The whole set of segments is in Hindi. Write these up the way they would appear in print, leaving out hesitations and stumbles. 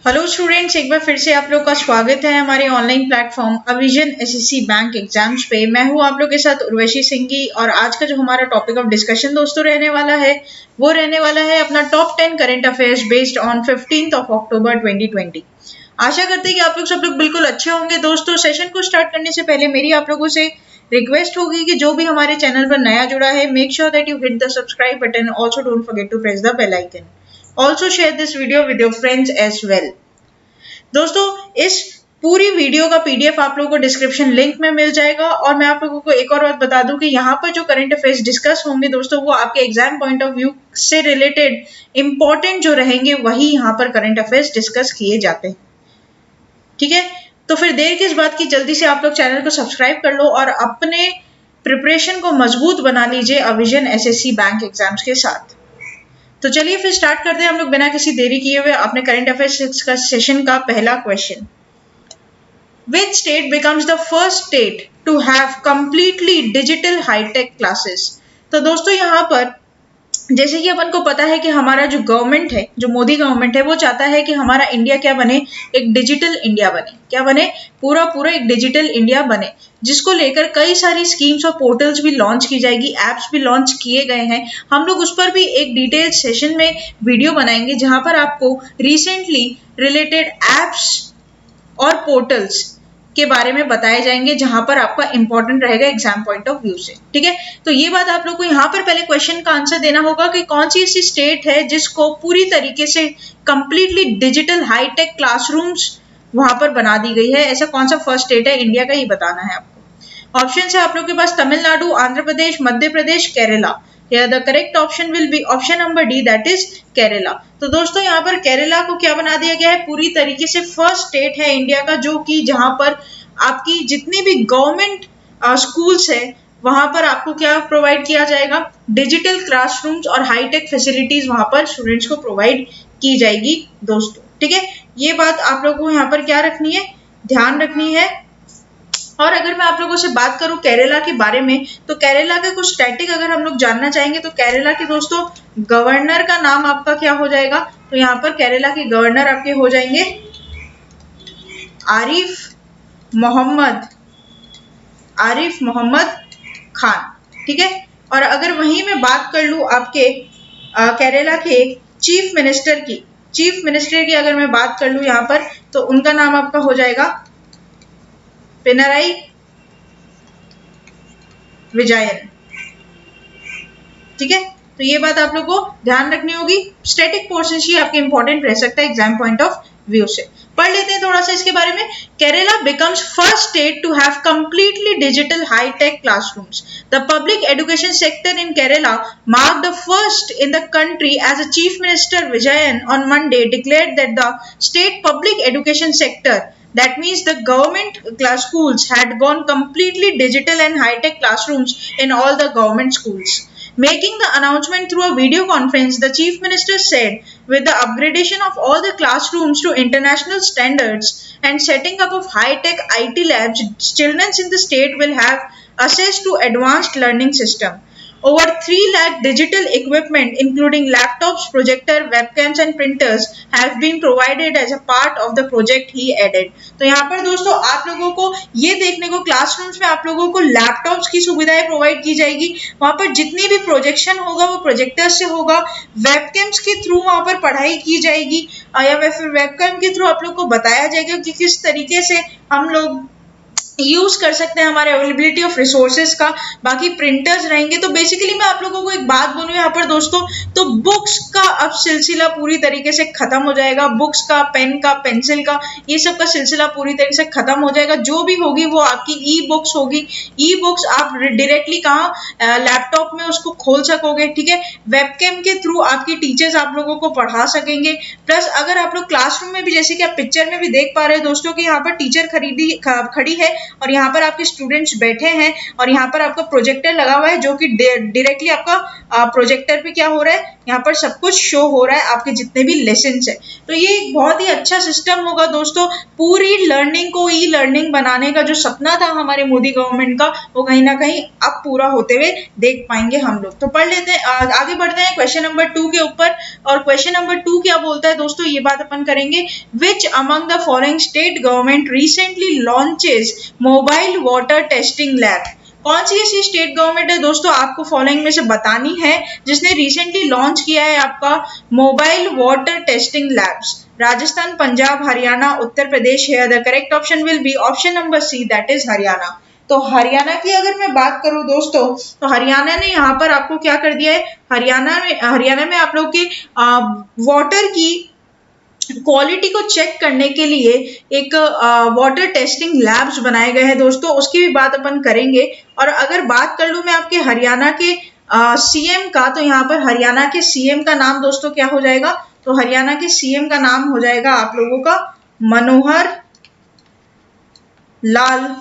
हेलो स्टूडेंट्स, एक बार फिर से आप लोग का स्वागत है हमारे ऑनलाइन प्लेटफॉर्म अविजन एसएससी बैंक एग्जाम्स पे। मैं हूं आप लोग के साथ उर्वशी सिंघी और आज का जो हमारा टॉपिक ऑफ डिस्कशन दोस्तों रहने वाला है वो रहने वाला है अपना top 10 current affairs based on 15 अक्टूबर 2020। आशा करते हैं कि आप लोग बिल्कुल अच्छे होंगे। दोस्तों, सेशन को स्टार्ट करने से पहले मेरी आप लोगों से रिक्वेस्ट होगी कि जो भी हमारे चैनल पर नया जुड़ा है, make sure that you hit the subscribe button. Also don't forget to press the bell icon. Also share this video with your friends as well. दोस्तों, इस पूरी वीडियो का पीडीएफ आप लोगों को डिस्क्रिप्शन लिंक में मिल जाएगा। और मैं आप लोगों को एक और बात बता दूं कि यहाँ पर जो करंट अफेयर्स डिस्कस होंगे दोस्तों, वो आपके एग्जाम पॉइंट ऑफ व्यू से रिलेटेड इंपॉर्टेंट जो रहेंगे वही यहाँ पर करंट अफेयर्स डिस्कस किए जाते हैं। ठीक है, तो फिर देर किस बात की, जल्दी से आप लोग चैनल को सब्सक्राइब कर लो और अपने प्रिपरेशन को मजबूत बना लीजिए अविजन एसएससी बैंक एग्जाम्स के साथ। तो चलिए फिर स्टार्ट करते हैं हम लोग बिना किसी देरी किए हुए अपने करंट अफेयर्स का सेशन का पहला question. Which state becomes the first state to have completely digital high-tech classes? तो दोस्तों, यहाँ पर जैसे कि अपन को पता है कि हमारा जो गवर्नमेंट है, जो मोदी गवर्नमेंट है, वो चाहता है कि हमारा इंडिया क्या बने, एक डिजिटल इंडिया बने। क्या बने? पूरा एक डिजिटल इंडिया बने, जिसको लेकर कई सारी स्कीम्स और पोर्टल्स भी लॉन्च की जाएगी, एप्स भी लॉन्च किए गए हैं। हम लोग उस पर भी एक डिटेल सेशन में वीडियो बनाएंगे जहां पर आपको रिसेंटली रिलेटेड एप्स और पोर्टल्स के बारे में बताए जाएंगे, जहां पर आपका इंपॉर्टेंट रहेगा एग्जाम पॉइंट ऑफ व्यू से। ठीक है, तो ये बात आप लोग को यहाँ पर पहले क्वेश्चन का आंसर देना होगा कि कौन सी ऐसी स्टेट है जिसको पूरी तरीके से कंप्लीटली डिजिटल हाईटेक क्लासरूम्स वहां पर बना दी गई है। ऐसा कौन सा फर्स्ट स्टेट है इंडिया का, ये बताना है आपको। ऑप्शन है आप लोग के पास Tamil Nadu, Andhra Pradesh, Madhya Pradesh, Kerala. Here the correct option will be option number D, that is Kerala. तो दोस्तों, यहाँ पर केरला को क्या बना दिया गया है, पूरी तरीके से फर्स्ट स्टेट है इंडिया का जो कि जहां पर आपकी जितनी भी गवर्नमेंट स्कूल्स है वहां पर आपको क्या प्रोवाइड किया जाएगा, डिजिटल क्लासरूम्स और हाईटेक फैसिलिटीज वहां पर स्टूडेंट्स को प्रोवाइड की जाएगी दोस्तों। ठीक है, ये बात आप लोगों को यहाँ पर क्या रखनी है, ध्यान रखनी है। और अगर मैं आप लोगों से बात करूं केरला के बारे में, तो केरला के कुछ स्टैटिक अगर हम लोग जानना चाहेंगे तो केरला के दोस्तों गवर्नर का नाम आपका क्या हो जाएगा, तो यहाँ पर केरला के गवर्नर आपके हो जाएंगे आरिफ मोहम्मद खान। ठीक है, और अगर वहीं मैं बात कर लूं आपके केरला के चीफ मिनिस्टर की अगर मैं बात कर लूं यहाँ पर, तो उनका नाम आपका हो जाएगा पिनराई विजयन। ठीक है, तो ये बात आप लोग को ध्यान रखनी होगी। स्टैटिक पोर्शन ही आपके इंपॉर्टेंट रह सकता है एग्जाम पॉइंट ऑफ व्यू से। पढ़ लेते हैं थोड़ा सा इसके बारे में। Kerala becomes first state to have completely digital high-tech classrooms. The public education sector in Kerala marked the first in the country as a Chief Minister Vijayan on Monday declared that the state public education sector, that means the government class schools, had gone completely digital and high-tech classrooms in all the government schools. Making the announcement through a video conference, the Chief Minister said, with the upgradation of all the classrooms to international standards and setting up of high-tech IT labs, children in the state will have access to advanced learning system. Over 3 lakh digital equipment including laptops, projector, webcams and printers have been provided as a part of the project, he added. तो यहाँ पर दोस्तों आप लोगों को ये देखने को क्लासरूम्स में आप लोगों को लैपटॉप्स की सुविधाएं प्रोवाइड की जाएगी। वहां पर जितनी भी प्रोजेक्शन होगा वो प्रोजेक्टर से होगा, वेबकैम्स के थ्रू वहां पर पढ़ाई की जाएगी या फिर वेबकैम के थ्रू आप लोग को बताया जाएगा कि किस तरीके से हम लोग यूज कर सकते हैं हमारे अवेलेबिलिटी ऑफ रिसोर्सेज का। बाकी प्रिंटर्स रहेंगे। तो बेसिकली मैं आप लोगों को एक बात बोलूं यहाँ पर दोस्तों, तो बुक्स का अब सिलसिला पूरी तरीके से खत्म हो जाएगा। बुक्स का, पेन का, पेंसिल का, ये सब का सिलसिला पूरी तरीके से खत्म हो जाएगा। जो भी होगी वो आपकी ई बुक्स होगी। ई बुक्स आप डायरेक्टली कहाँ, लैपटॉप में उसको खोल सकोगे। ठीक है, वेबकैम के थ्रू आपकी टीचर्स आप लोगों को पढ़ा सकेंगे। प्लस अगर आप लोग क्लासरूम में भी, जैसे कि आप पिक्चर में भी देख पा रहे हैं दोस्तों कि यहाँ पर टीचर खड़ी है और यहाँ पर आपके स्टूडेंट्स बैठे हैं और यहाँ पर आपका प्रोजेक्टर लगा हुआ है जो कि डायरेक्टली आपका प्रोजेक्टर पे क्या हो रहा है, यहाँ पर सब कुछ शो हो रहा है आपके जितने भी लेसन्स है। तो ये एक बहुत ही अच्छा सिस्टम होगा दोस्तों। पूरी लर्निंग को ई लर्निंग बनाने का जो सपना था हमारे मोदी गवर्नमेंट का, वो कहीं ना कहीं अब पूरा होते हुए देख पाएंगे हम लोग। तो पढ़ लेते हैं, आगे बढ़ते हैं क्वेश्चन नंबर 2 के ऊपर। और क्वेश्चन नंबर 2 क्या बोलता है दोस्तों, ये बात अपन करेंगे। Which among the following state government recently launches mobile water testing lab. कौन सी ऐसी स्टेट गवर्नमेंट है दोस्तों, आपको फॉलोइंग में से बतानी है जिसने रिसेंटली लॉन्च किया है आपका mobile water testing labs. Rajasthan, Punjab, Haryana, Uttar Pradesh. है the correct option will be option number C, that is Haryana. तो हरियाणा की अगर मैं बात करूं दोस्तों, तो हरियाणा ने यहाँ पर आपको क्या कर दिया है, हरियाणा में आप लोग के वाटर की क्वालिटी को चेक करने के लिए एक वाटर टेस्टिंग लैब्स बनाए गए हैं दोस्तों, उसकी भी बात अपन करेंगे। और अगर बात कर लूं मैं आपके हरियाणा के सीएम का, तो यहाँ पर हरियाणा के सीएम का नाम दोस्तों क्या हो जाएगा, तो हरियाणा के सीएम का नाम हो जाएगा आप लोगों का मनोहर लाल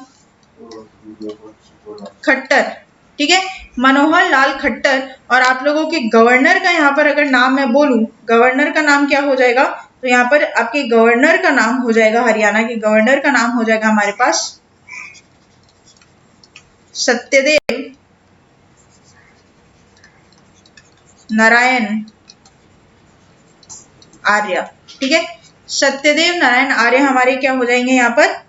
खट्टर। ठीक है, मनोहर लाल खट्टर। और आप लोगों के गवर्नर का यहाँ पर अगर नाम मैं बोलूं, गवर्नर का नाम क्या हो जाएगा, तो यहाँ पर आपके गवर्नर का नाम हो जाएगा, हरियाणा के गवर्नर का नाम हो जाएगा हमारे पास सत्यदेव नारायण आर्य। ठीक है, सत्यदेव नारायण आर्य हमारे क्या हो जाएंगे, यहाँ पर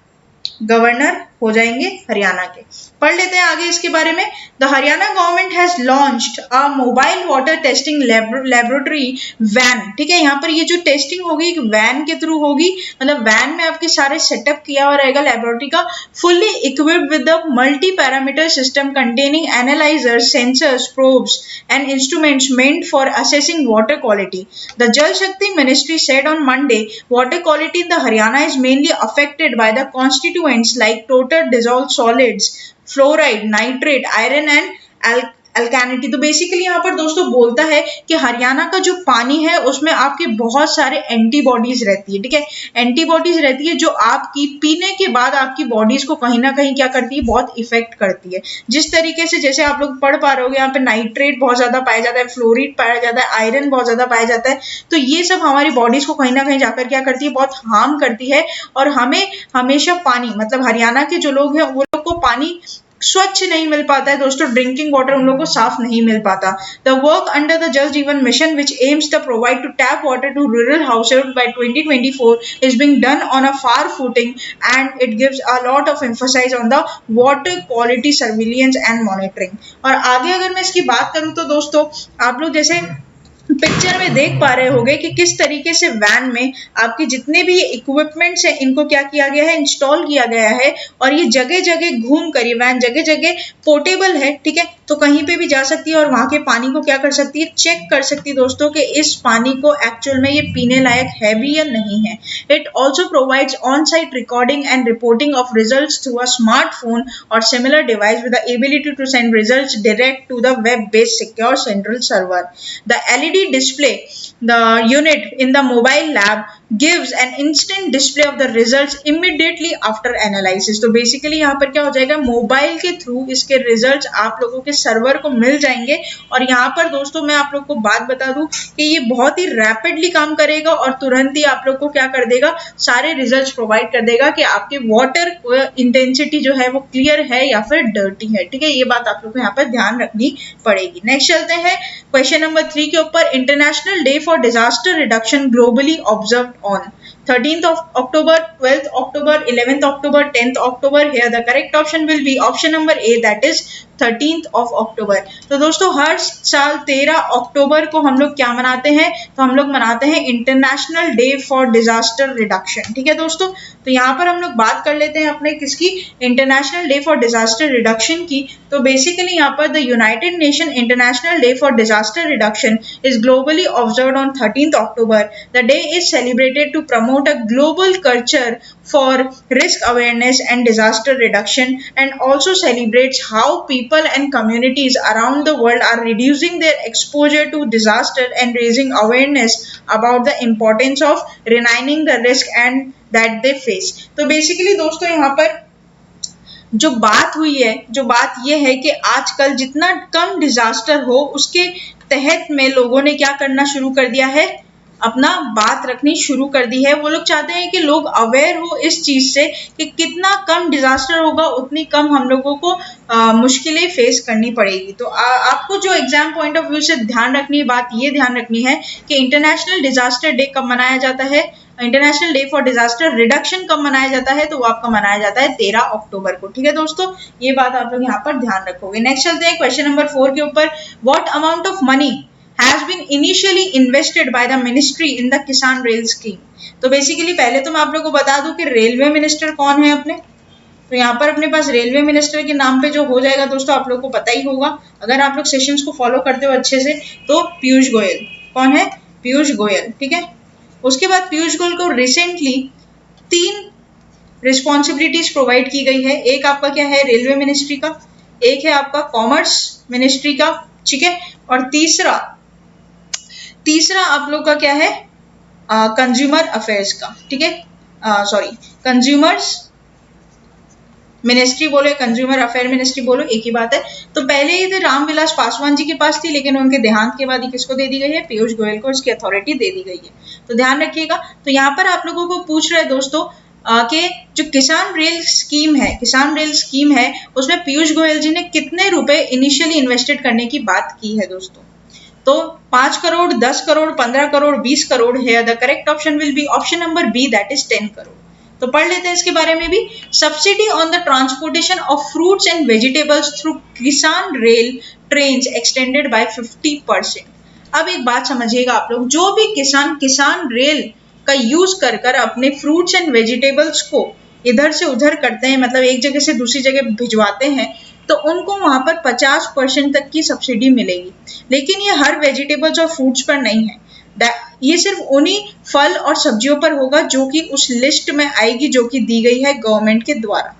गवर्नर हो जाएंगे हरियाणा के। पढ़ लेते हैं आगे इसके बारे में। The Haryana government has launched a mobile water testing laboratory van. ठीक है, यहाँ पर ये जो टेस्टिंग होगी एक वैन के थ्रू होगी, मतलब वैन में आपके सारे सेटअप किया हुआ रहेगा लेबोरेटरी का, fully equipped with the multi parameter system containing analysers, sensors, probes and instruments meant for assessing water quality. The जल शक्ति ministry said on Monday water quality in the Haryana is mainly affected by the constituents like total dissolved solids, fluoride, nitrate, iron and अल्कानिटी। तो बेसिकली यहाँ पर दोस्तों बोलता है कि हरियाणा का जो पानी है उसमें आपके बहुत सारे एंटीबॉडीज रहती है। ठीक है, एंटीबॉडीज रहती है जो आपकी पीने के बाद आपकी बॉडीज को कहीं ना कहीं क्या करती है, बहुत इफेक्ट करती है। जिस तरीके से जैसे आप लोग पढ़ पा रहे हो, यहाँ पे नाइट्रेट बहुत ज्यादा पाया जाता है, फ्लोरिड पाया जाता है, आयरन बहुत ज्यादा पाया जाता है। तो ये सब हमारी बॉडीज को कहीं ना कहीं जाकर क्या करती है, बहुत हार्म करती है। और हमें हमेशा पानी, मतलब हरियाणा के जो लोग हैं वो लोग को पानी स्वच्छ नहीं मिल पाता है दोस्तों, ड्रिंकिंग वाटर उन लोगों को साफ नहीं मिल पाता। The work under the Jal Jeevan Mission which aims to provide to tap water to rural household by 2024 is being done on a far footing and it gives a lot of emphasis on the water quality surveillance and monitoring। और आगे अगर मैं इसकी बात करूं तो दोस्तों आप लोग जैसे पिक्चर में देख पा रहे होंगे कि किस तरीके से वैन में आपके जितने भी इक्विपमेंट्स हैं इनको क्या किया गया है, इंस्टॉल किया गया है। और ये जगह जगह घूम कर, ये वैन जगह जगह पोर्टेबल है। ठीक है, तो कहीं पे भी जा सकती है और वहां के पानी को क्या कर सकती है, चेक कर सकती है दोस्तों कि इस पानी को एक्चुअल में ये पीने लायक है भी या नहीं है। It also provides on site recording and reporting of results through a smartphone और similar device with the ability to send results direct to the web based secure central server. The LED display, the unit in the mobile lab gives an instant display of the results immediately after analysis। तो बेसिकली यहाँ पर क्या हो जाएगा, मोबाइल के थ्रू इसके रिजल्ट्स आप लोगों के सर्वर को मिल जाएंगे। और यहाँ पर दोस्तों मैं आप लोग को बात बता दूं कि ये बहुत ही रैपिडली काम करेगा और तुरंत ही आप लोग को क्या कर देगा, सारे रिजल्ट्स प्रोवाइड कर देगा कि आपके वाटर इंटेंसिटी जो है वो क्लियर है या फिर डर्टी है। ठीक है, ये बात आप लोग को यहाँ पर ध्यान रखनी पड़ेगी। नेक्स्ट चलते हैं क्वेश्चन नंबर 3 के ऊपर। International Day for Disaster reduction globally observe on 13th of October, 12th October, 11th October, 10th October। Here the correct option will be option number A, that is 13th of October। तो दोस्तों हर साल 13 अक्टूबर को हम लोग क्या मनाते हैं, तो हम लोग मनाते हैं international Day for Disaster reduction. ठीक है दोस्तों, तो यहाँ पर हम लोग बात कर लेते हैं अपने किसकी, International Day for Disaster Reduction की। तो बेसिकली यहाँ पर the United Nation International Day for Disaster Reduction is globally observed on 13th October। The day is celebrated to promote a global culture for risk awareness and disaster reduction, and also celebrates how people and communities around the world are reducing their exposure to disaster and raising awareness about the importance of renaining the risk and that they face। तो basically दोस्तों यहाँ पर जो बात हुई है, जो बात ये है कि आजकल जितना कम डिजास्टर हो उसके तहत में लोगों ने क्या करना शुरू कर दिया है, अपना बात रखनी शुरू कर दी है। वो लोग चाहते हैं कि लोग अवेयर हो इस चीज से कि कितना कम डिजास्टर होगा उतनी कम हम लोगों को मुश्किलें फेस करनी पड़ेगी। तो आपको जो एग्जाम पॉइंट ऑफ व्यू से ध्यान रखनी बात ये ध्यान रखनी है कि इंटरनेशनल डिजास्टर डे कब मनाया जाता है, international Day for Disaster reduction कब मनाया जाता है, तो वो आपका मनाया जाता है 13 अक्टूबर को। ठीक है दोस्तों, ये बात आप लोग यहाँ पर ध्यान रखोगे। नेक्स्ट चलते हैं क्वेश्चन नंबर 4 के ऊपर। What amount of money has been initially invested by the ministry in the किसान रेल स्कीम। तो बेसिकली पहले तो मैं आप लोगों को बता दूं कि रेलवे मिनिस्टर कौन है अपने, तो यहाँ पर अपने पास रेलवे मिनिस्टर के नाम पे जो हो जाएगा दोस्तों आप लोग को पता ही होगा, अगर आप लोग सेशंस को फॉलो करते हो अच्छे से, तो पीयूष गोयल। कौन है? पीयूष गोयल। ठीक है, उसके बाद पीयूष गोयल को रिसेंटली 3 रिस्पॉन्सिबिलिटीज प्रोवाइड की गई है। एक आपका क्या है, रेलवे मिनिस्ट्री का, एक है आपका कॉमर्स मिनिस्ट्री का, ठीक है, और तीसरा आप लोग का क्या है, कंज्यूमर अफेयर्स का। ठीक है, सॉरी, कंज्यूमर्स मिनिस्ट्री बोलो, कंज्यूमर अफेयर मिनिस्ट्री बोलो, एक ही बात है। तो पहले ये थे रामविलास पासवान जी के पास थी, लेकिन उनके देहांत के बाद ही किसको दे दी गई है, पीयूष गोयल को इसकी अथॉरिटी दे दी गई है। तो ध्यान रखिएगा। तो यहाँ पर आप लोगों को पूछ रहे हैं दोस्तों कि जो किसान रेल स्कीम है उसमें पीयूष गोयल जी ने कितने रुपए इनिशियली इन्वेस्टेड करने की बात की है दोस्तों। तो 5 करोड़, 10 करोड़, 15 करोड़, 20 करोड़ है। The correct option will be option number B, that is 10 crore. तो पढ़ लेते हैं इसके बारे में भी। Subsidy on the transportation of fruits and vegetables through Kisan Rail trains extended by 50%। अब एक बात समझिएगा आप लोग, जो भी किसान रेल का यूज कर अपने फ्रूट्स एंड वेजिटेबल्स को इधर से उधर करते हैं, मतलब एक जगह से दूसरी जगह भिजवाते हैं, तो उनको वहां पर 50% तक की सब्सिडी मिलेगी। लेकिन ये हर वेजिटेबल्स और फ्रूट्स पर नहीं है, ये सिर्फ उन्हीं फल और सब्जियों पर होगा जो कि उस लिस्ट में आएगी जो कि दी गई है गवर्नमेंट के द्वारा।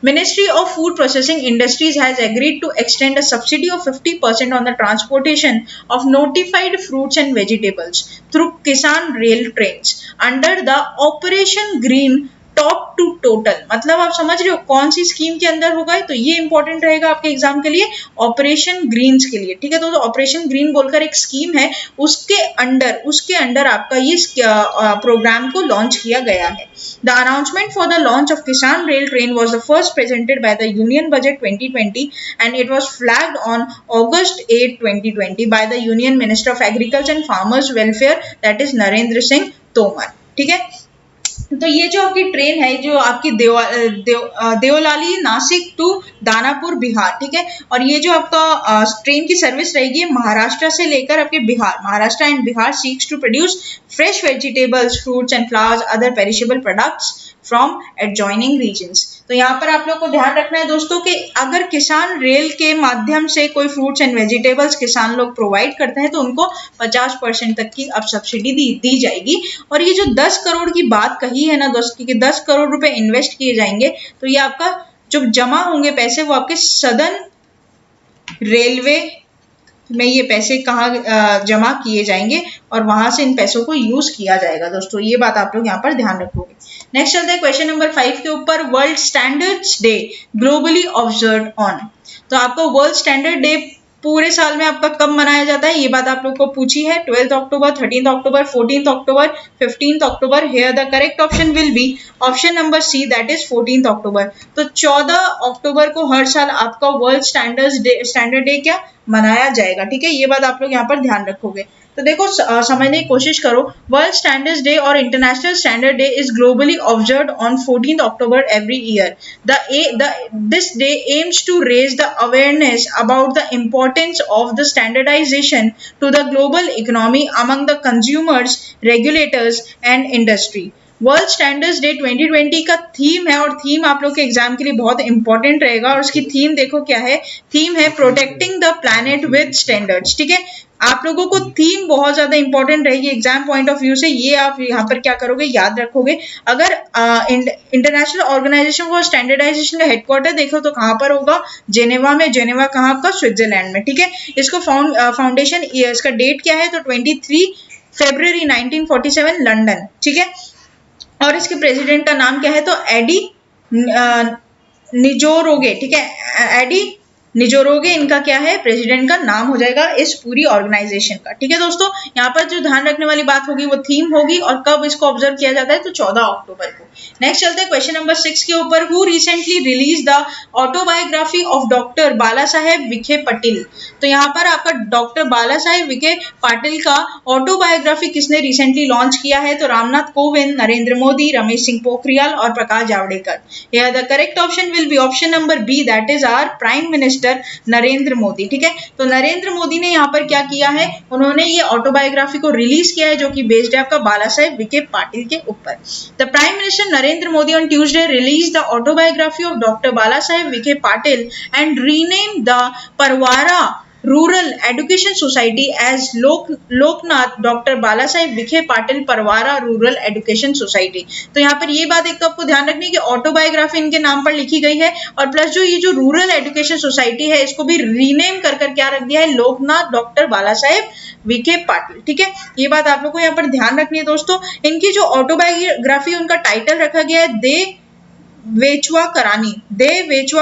Ministry of Food Processing Industries has agreed to extend a subsidy of 50% on the transportation of notified fruits and vegetables through Kisan Rail trains under the Operation Green top to total. मतलब आप समझ रहे हो कौन सी स्कीम के अंदर होगा, तो ये इंपॉर्टेंट रहेगा आपके एग्जाम के लिए, ऑपरेशन ग्रीन्स के लिए। ठीक है, तो ऑपरेशन ग्रीन बोलकर एक स्कीम है, उसके अंडर आपका ये प्रोग्राम को लॉन्च किया गया है। The announcement for the launch of Kisan rail train was the first presented by the union budget 2020 and it was flagged on August 8, 2020 by the union minister of agriculture and farmers welfare, that is Narendra Singh Tomar. ठीक है, तो ये जो आपकी ट्रेन है, जो आपकी देवलाली नासिक टू दानापुर बिहार, ठीक है, और ये जो आपका ट्रेन की सर्विस रहेगी महाराष्ट्र से लेकर आपके Bihar, Maharashtra and Bihar seeks to produce fresh vegetables, fruits and flowers, other perishable products from adjoining regions. तो यहाँ पर आप लोग को ध्यान रखना है दोस्तों कि अगर किसान रेल के माध्यम से कोई फ्रूट्स एंड वेजिटेबल्स किसान लोग प्रोवाइड करते हैं तो उनको 50% तक की अब सब्सिडी दी जाएगी। और ये जो 10 करोड़ की बात कही है ना दोस्तों कि 10 करोड़ रुपए इन्वेस्ट किए जाएंगे, तो ये आपका जो जमा होंगे पैसे वो आपके सदर्न रेलवे में ये पैसे कहाँ जमा किए जाएंगे और वहां से इन पैसों को यूज किया जाएगा दोस्तों। ये बात आप लोग यहाँ पर ध्यान रखोगे। नेक्स्ट चलते हैं क्वेश्चन नंबर 5 के ऊपर। World standards day globally observed on. तो आपका वर्ल्ड स्टैंडर्ड डे पूरे साल में आपका कब मनाया जाता है, ये बात आप लोग को पूछी है। 12 अक्टूबर, 13 अक्टूबर, 14 अक्टूबर, 15 अक्टूबर। Here the correct option will be option number C, that is 14 October. तो 14 अक्टूबर को हर साल आपका वर्ल्ड स्टैंडर्ड डे क्या मनाया जाएगा। ठीक है, ये बात आप लोग यहाँ पर ध्यान रखोगे। तो देखो समझने की कोशिश करो। वर्ल्ड स्टैंडर्ड्स डे और international standard day is globally observed on 14 October every year. This day aims to raise the awareness about the importance of the standardization to the global economy among the consumers, regulators and industry. World standards day 2020 का थीम है, और थीम आप लोग के एग्जाम के लिए बहुत इंपॉर्टेंट रहेगा। और उसकी थीम देखो क्या है, थीम है protecting the planet with standards. ठीक है, आप लोगों को थीम बहुत ज्यादा इंपॉर्टेंट रहेगी एग्जाम पॉइंट ऑफ व्यू से। ये आप यहाँ पर क्या करोगे, याद रखोगे। अगर इंटरनेशनल ऑर्गेनाइजेशन फॉर स्टैंडर्डाइजेशन का हेडक्वार्टर देखो तो कहाँ पर होगा, जेनेवा में। जेनेवा कहाँ आपका, स्विट्जरलैंड में। ठीक है, इसको फाउंडेशन इसका डेट क्या है, तो 23 फरवरी 1947 लंदन। ठीक है, और इसके प्रेसिडेंट का नाम क्या है, तो एडी निजोरोगे, ठीक है, एडी निजोरोगे इनका क्या है, प्रेसिडेंट का नाम हो जाएगा इस पूरी ऑर्गेनाइजेशन का। ठीक है दोस्तों, यहाँ पर जो ध्यान रखने वाली बात होगी वो थीम होगी, और कब इसको ऑब्जर्व किया जाता है, तो 14 अक्टूबर को। नेक्स्ट चलते हैं क्वेश्चन नंबर 6 के ऊपर। Who recently release the autobiography of doctor Bala Saheb Vikhe Patil. तो यहाँ पर आपका डॉक्टर बाला साहेब विखे पाटिल का ऑटोबायोग्राफी किसने रिसेंटली लॉन्च किया है, तो रामनाथ कोविंद, नरेंद्र मोदी, रमेश सिंह पोखरियाल और Prakash Javadekar. Here the correct option will be option number B, that is our prime minister Narendra Modi. ठीक है, तो नरेंद्र मोदी ने यहाँ पर क्या किया है, उन्होंने ये ऑटोबायोग्राफी को रिलीज किया है, जो कि बेस्ड है आपका बाला साहेब विखे पाटिल के ऊपर। The prime minister Narendra Modi on Tuesday release the autobiography of doctor Bala Saheb Vikhe Patil and rename the Pravara rural education society as Loknath doctor Bala Saheb Vikhe Patil Pravara rural education society. तो यहाँ पर ये बात एक तो आपको ध्यान रखनी है कि ऑटोबायोग्राफी इनके नाम पर लिखी गई है, और प्लस जो ये जो रूरल एजुकेशन सोसाइटी है इसको भी रीनेम कर क्या रख दिया है, लोकनाथ डॉक्टर बाला साहेब विखे पाटिल। ठीक है, ये बात आप लोग को यहाँ पर ध्यान रखनी है दोस्तों। इनकी जो ऑटोबायोग्राफी उनका टाइटल रखा गया है दे वेचुआ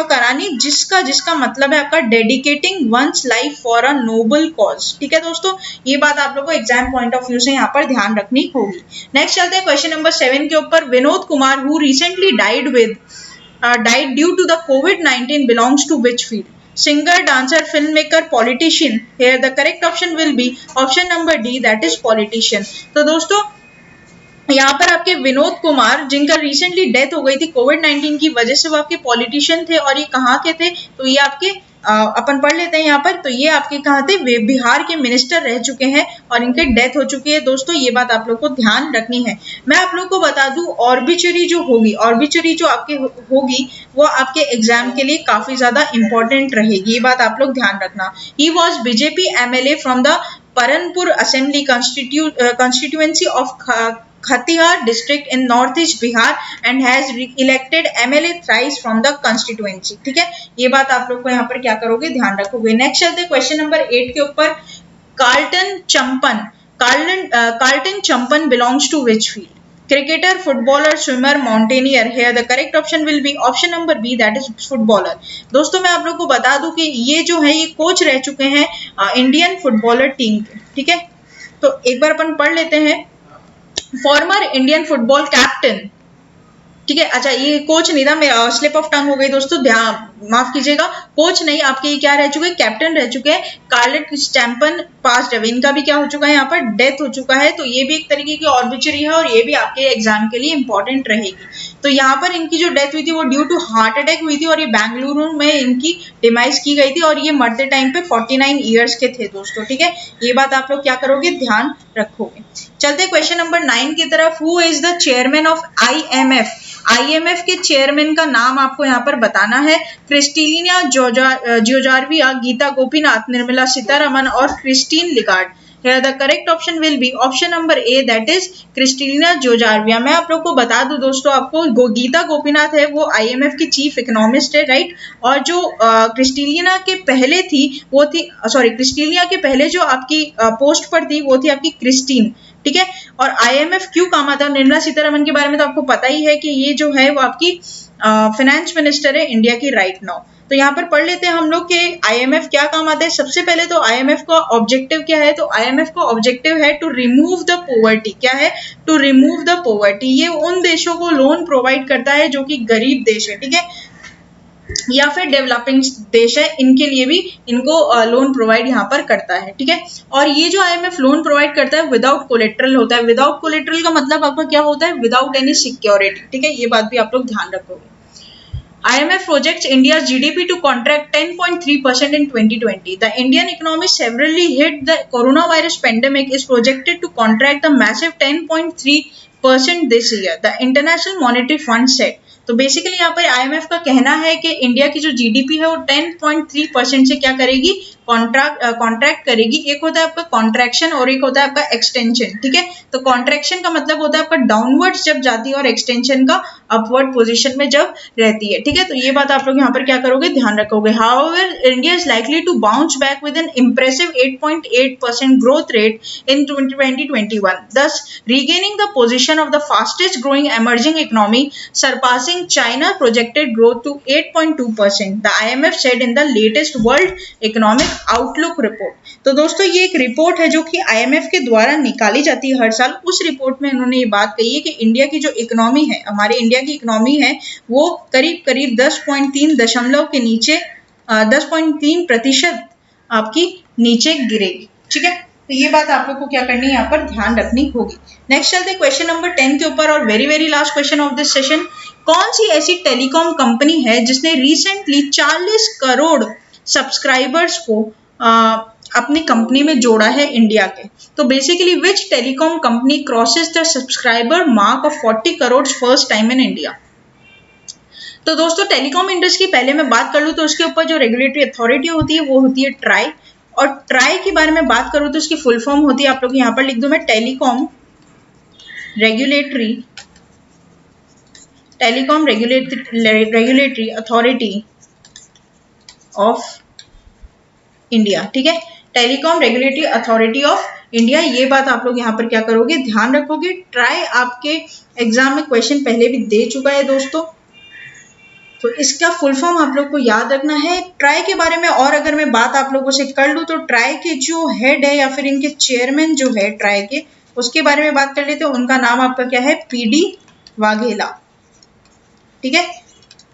करानी, जिसका मतलब है आपका dedicating one's life for a noble cause. ठीक है दोस्तों, ये बात आप लोगों को एग्जाम पॉइंट ऑफ व्यू से यहाँ पर ध्यान रखनी होगी। नेक्स्ट चलते हैं क्वेश्चन नंबर 7 के ऊपर। Vinod Kumar who recently died due to the कोविड-19 belongs to which field? Singer, dancer, filmmaker, politician. Here the correct option will be option number D, that is politician. तो दोस्तों यहाँ पर आपके विनोद कुमार, जिनका रिसेंटली डेथ हो गई थी कोविड-19 की वजह से, वो आपके पॉलिटिशियन थे, और ये कहाँ के थे, तो ये आपके अपन पढ़ लेते हैं यहाँ पर। तो ये आपके कहाँ थे, वे बिहार के मिनिस्टर रह चुके हैं, और इनकी डेथ हो चुकी है दोस्तों। ये बात आप लोग को ध्यान रखनी है। मैं आप लोग को बता दूं, ऑर्बिचरी जो होगी, ऑर्बिचरी जो आपके होगी वो आपके एग्जाम के लिए काफी ज्यादा इंपॉर्टेंट रहेगी, ये बात आप लोग ध्यान रखना। He was BJP MLA from the Pranpur assembly constituency of Khatihar district in northeast Bihar and has elected MLA thrice from the constituency। ठीक है, ये बात आप लोग को यहाँ पर क्या करोगे, ध्यान रखोगे। नेक्स्ट चलते हैं क्वेश्चन नंबर 8 के ऊपर। Carlton Chapman belongs to which field? Cricketer, footballer, swimmer, mountaineer. Here the correct option will be option number B, that is footballer. दोस्तों मैं आप लोग को बता दूं कि ये जो है ये कोच रह चुके हैं इंडियन फुटबॉलर टीम के। ठीक है, तो एक बार अपन पढ़ लेते हैं। Former Indian football captain. ठीक है, अच्छा ये कोच नहीं था, मेरा स्लिप ऑफ टंग हो गई दोस्तों, ध्यान माफ कीजिएगा। कोच नहीं, आपके ये क्या रह चुके हैं, कैप्टन रह चुके हैं। कार्लेट स्टैम्पन पास्ट है, इनका भी क्या हो चुका है, यहाँ पर डेथ हो चुका है। तो ये भी एक तरीके की ऑर्बिचरी है, और ये भी आपके एग्जाम के लिए इंपॉर्टेंट रहेगी। तो यहाँ पर इनकी जो डेथ हुई थी वो ड्यू टू हार्ट अटैक हुई थी, और ये बेंगलुरु में इनकी डिमाइज की गई थी, और ये मरते टाइम पे 49 ईयर्स के थे दोस्तों। ठीक है, ये बात आप लोग क्या करोगे, ध्यान रखोगे। चलते क्वेश्चन नंबर 9 की तरफ। Who is the chairman of IMF के चेयरमैन का नाम आपको यहाँ पर बताना है। क्रिस्टेलिना जियोर्जिवा, गीता गोपीनाथ, निर्मला सीतारमन और Christine लिगार्ड। Here the correct option will be option number A, that is Kristalina Georgieva. मैं आप लोग को बता दूं दोस्तों, आपको गीता गोपीनाथ है वो IMF की चीफ इकोनॉमिस्ट है, राइट। और जो क्रिस्टेलिना के पहले थी वो थी, क्रिस्टेलिना के पहले जो आपकी पोस्ट पर थी वो थी आपकी क्रिस्टीन। ठीक है, और IMF क्यों काम आता है। निर्मला सीतारमन के बारे में तो आपको पता ही है कि ये जो है वो आपकी फाइनेंस मिनिस्टर है इंडिया की राइट नाउ। तो यहाँ पर पढ़ लेते हैं हम लोग कि IMF क्या काम आता है। सबसे पहले तो IMF का ऑब्जेक्टिव क्या है, तो IMF का ऑब्जेक्टिव है टू रिमूव द पॉवर्टी। क्या है, टू रिमूव द पॉवर्टी। ये उन देशों को लोन प्रोवाइड करता है जो कि गरीब देश है, ठीक है, या फिर डेवलपिंग देश है, इनके लिए भी इनको लोन प्रोवाइड यहाँ पर करता है। ठीक है, और ये जो IMF लोन प्रोवाइड करता है विदाउट कोलेट्रल होता है। विदाउट कोलेट्रल का मतलब आपका क्या होता है, विदाउट एनी सिक्योरिटी। ठीक है, ये बात भी आप लोग ध्यान रखोगे। IMF projects India's GDP to contract 10.3% in 2020. The Indian economy severely hit the coronavirus pandemic is projected to contract the massive 10.3% this year, the International Monetary Fund said. तो बेसिकली यहाँ पर IMF का कहना है कि इंडिया की जो GDP है वो 10.3% से क्या करेगी, कॉन्ट्रैक्ट करेगी। एक होता है आपका कॉन्ट्रैक्शन और एक होता है आपका एक्सटेंशन, ठीक है। तो कॉन्ट्रैक्शन का मतलब होता है आपका डाउनवर्ड्स जब जाती है और एक्सटेंशन का अपवर्ड पोजीशन में जब रहती है, ठीक है। तो ये बात आप लोग यहाँ पर क्या करोगे, ध्यान रखोगे। However India is likely to bounce back with an impressive 8.8% growth rate in 2021, thus regaining the position of the fastest growing emerging economy, surpassing China's projected growth to 8.2%, the IMF said in the latest World Economic Outlook report। तो दोस्तों ये एक रिपोर्ट है जो कि IMF के द्वारा निकाली जाती है हर साल। उस रिपोर्ट में इन्होंने ये बात कही है कि इंडिया की जो इकोनॉमी है, हमारे इंडिया की इकोनॉमी है, वो करीब 10.3 के नीचे 10.3% आपकी नीचे गिरेगी, ठीक है। तो ये बात आप लोग को क्या करनी है, यहाँ पर ध्यान रखनी होगी। नेक्स्ट चलते क्वेश्चन नंबर 10 के ऊपर और very last question of this session. कौन सी ऐसी टेलीकॉम कंपनी है जिसने रिसेंटली 40 करोड़ सब्सक्राइबर्स को अपनी कंपनी में जोड़ा है इंडिया के? तो basically which telecom company crosses the subscriber mark of 40 crore first time in India? तो दोस्तों टेलीकॉम इंडस्ट्री पहले मैं बात कर लूँ तो उसके ऊपर जो रेगुलेटरी अथॉरिटी होती है वो होती है ट्राई। और ट्राई के बारे में बात करूँ तो उसकी फुल फॉर्म होती है, आप लोग यहाँ पर लिख दो मैं, telecom regulatory authority of India, ठीक है। Telecom regulatory authority of India, ये बात आप लोग यहाँ पर क्या करोगे, ध्यान रखोगे। ट्राई आपके एग्जाम में क्वेश्चन पहले भी दे चुका है दोस्तों, तो इसका फुल फॉर्म आप लोग को याद रखना है। ट्राई के बारे में और अगर मैं बात आप लोगों से कर लूँ तो ट्राई के जो हेड है या फिर इनके चेयरमैन जो है ट्राई के, उसके बारे में बात कर लेते हैं। उनका नाम आपका क्या है, पीडी वाघेला, ठीक है,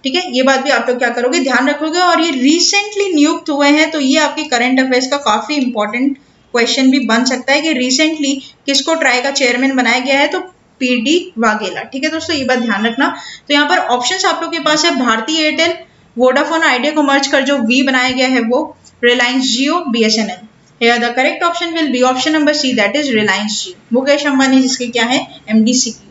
ठीक है। ये बात भी आप लोग क्या करोगे, ध्यान रखोगे। और ये रिसेंटली नियुक्त हुए हैं, तो ये आपके करंट अफेयर्स का काफी इंपॉर्टेंट क्वेश्चन भी बन सकता है कि रिसेंटली किसको ट्राई का चेयरमैन बनाया गया है, तो पीडी वाघेला, ठीक है दोस्तों, ये बात ध्यान रखना। तो यहाँ पर ऑप्शंस आप लोग के पास है भारती एयरटेल, वोडाफोन आइडिया को मर्ज कर जो वी बनाया गया है वो, रिलायंस जियो, BSNL. Here the correct option will be option number C, that is Reliance Jio। Mukesh Ambani जिसके क्या है MD CEO।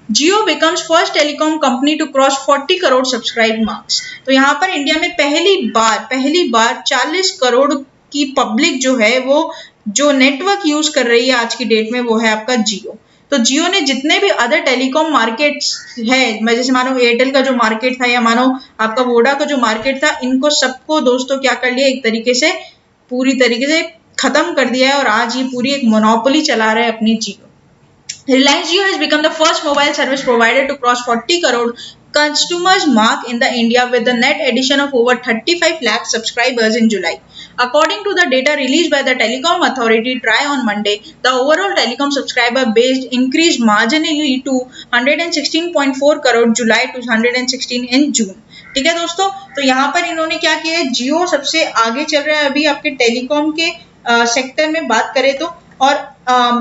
Jio becomes first telecom company to cross 40 crore subscribe marks. तो यहाँ पर इंडिया में पहली बार 40 करोड़ की पब्लिक जो है वो जो नेटवर्क यूज कर रही है आज की डेट में वो है आपका जियो। तो जियो ने जितने भी अदर टेलीकॉम मार्केट्स है, जैसे मानो एयरटेल का जो मार्केट था या मानो आपका वोडा का जो मार्केट था, इनको सबको दोस्तों क्या कर लिया, एक तरीके से पूरी तरीके से खत्म कर दिया है और आज ये पूरी एक मोनोपोली चला रहा है अपनी जियो। Reliance Jio has become the first mobile service provider to cross 40 crore customers mark in the India with the net addition of over 35 lakh subscribers in July. According to the data released by the Telecom Authority TRAI on Monday, the overall telecom subscriber base increased marginally to 116.4 crore July to 116 in June। ठीक है दोस्तों, तो यहाँ पर इन्होंने क्या किया है, जियो सबसे आगे चल रहा है अभी आपके टेलीकॉम के सेक्टर में बात करें तो। और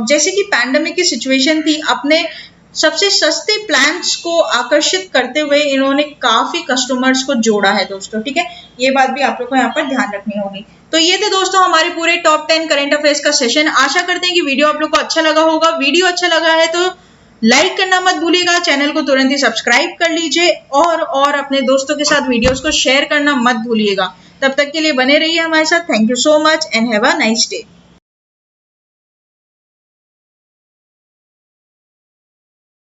जैसे कि पैंडेमिक की सिचुएशन थी, अपने सबसे सस्ते प्लान्स को आकर्षित करते हुए इन्होंने काफी कस्टमर्स को जोड़ा है दोस्तों, ठीक है। ये बात भी आप लोग को यहाँ पर ध्यान रखनी होगी। तो ये थे दोस्तों हमारे पूरे टॉप 10 करंट अफेयर्स का सेशन। आशा करते हैं कि वीडियो आप लोग को अच्छा लगा होगा। वीडियो अच्छा लगा है तो लाइक करना मत भूलिएगा, चैनल को तुरंत ही सब्सक्राइब कर लीजिए और अपने दोस्तों के साथ वीडियोस को शेयर करना मत भूलिएगा। तब तक के लिए बने रहिए हमारे साथ। Thank you so much and have a nice day.